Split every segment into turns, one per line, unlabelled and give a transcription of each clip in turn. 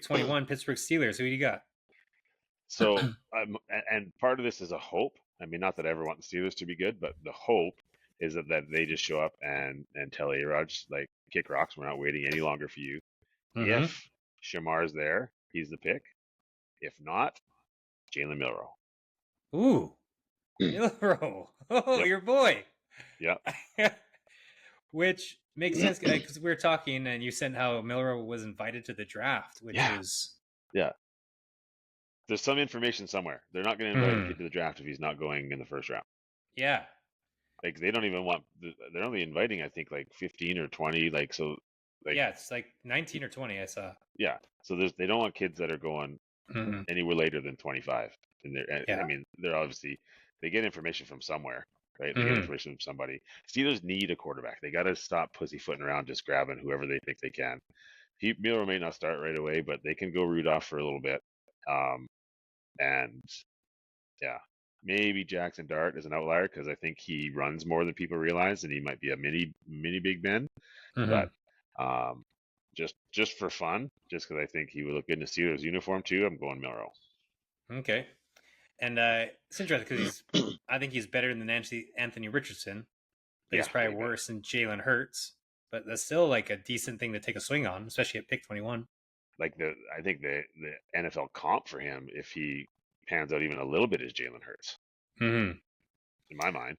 pick 21, Pittsburgh Steelers. Who do you got?
So, and part of this is a hope. I mean, not that I ever want the Steelers to be good, but the hope is that they just show up and tell A-Rod, like, kick rocks. We're not waiting any longer for you.
Mm-hmm.
If Shamar's there, he's the pick. If not, Jalen Milroe.
Ooh, Milroe. Oh,
Yep.
your boy.
Yep.
Which makes sense because we were talking and you said how Milroe was invited to the draft, which
Yeah.
is
Yeah. There's some information somewhere. They're not going to invite a kid to the draft if he's not going in the first round.
yeah.
Like, they don't even want. They're only inviting, I think, like 15 or 20. Like, so. Like,
Yeah, it's like 19 or 20. I saw.
yeah. So they don't want kids that are going anywhere later than 25. And
Yeah.
I mean, they're obviously, they get information from somewhere, right? They
Mhm.
get information from somebody. Steelers need a quarterback. They got to stop pussyfooting around, just grabbing whoever they think they can. Milroe may not start right away, but they can go Rudolph for a little bit. And yeah, maybe Jackson Dart is an outlier because I think he runs more than people realize, and he might be a mini Big Ben.
Mhm.
But just for fun, just because I think he would look good in a Steelers uniform too, I'm going Milroe.
Okay. And it's interesting because I think he's better than Anthony Richardson, but he's probably worse than Jalen Hurts. But that's still like a decent thing to take a swing on, especially at pick 21.
Like I think the NFL comp for him, if he pans out even a little bit, is Jalen Hurts.
Mm-hmm.
In my mind,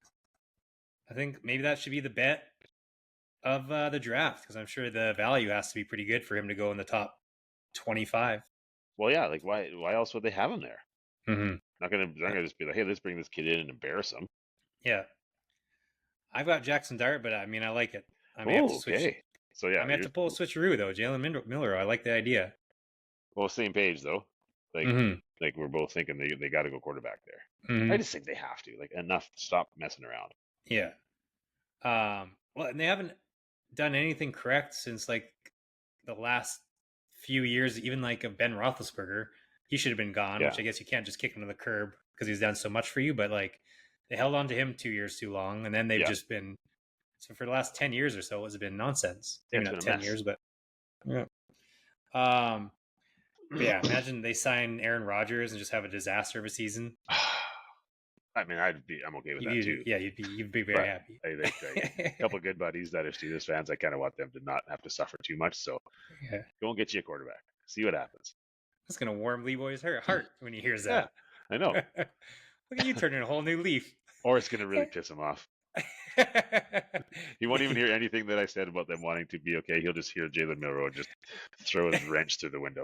I think maybe that should be the bet of the draft because I'm sure the value has to be pretty good for him to go in the top 25.
Well, yeah, like why else would they have him there?
Mm-hmm.
Not gonna just be like, hey, let's bring this kid in and embarrass him.
Yeah, I've got Jackson Dart, but I mean I like it. I may have to switch.
Okay. So yeah,
I may have to pull a switcheroo though. Jalen Milroe. I like the idea.
Well, same page though. Like like we're both thinking they got to go quarterback there.
Mm-hmm.
I just think they have to. Like, enough. Stop messing around.
Yeah. Well, and they haven't done anything correct since like the last few years. Even like a Ben Roethlisberger, he should have been gone.
Yeah.
Which I guess you can't just kick him to the curb because he's done so much for you. But like they held on to him 2 years too long, and then they've just been. So for the last 10 years or so, it's been nonsense.
Yeah,
Maybe not 10 years, but yeah. But yeah, imagine they sign Aaron Rodgers and just have a disaster of a season.
I mean, I'm okay with that too.
Yeah, you'd be very happy.
A couple of good buddies that are Steelers fans, I kind of want them to not have to suffer too much. So go and get you a quarterback. See what happens.
It's gonna warm Leroy's heart when he hears that.
Yeah, I know.
Look at you turning a whole new leaf.
Or it's gonna really piss him off. He won't even hear anything that I said about them wanting to be okay. He'll just hear Jalen Milroe and just throw his wrench through the window.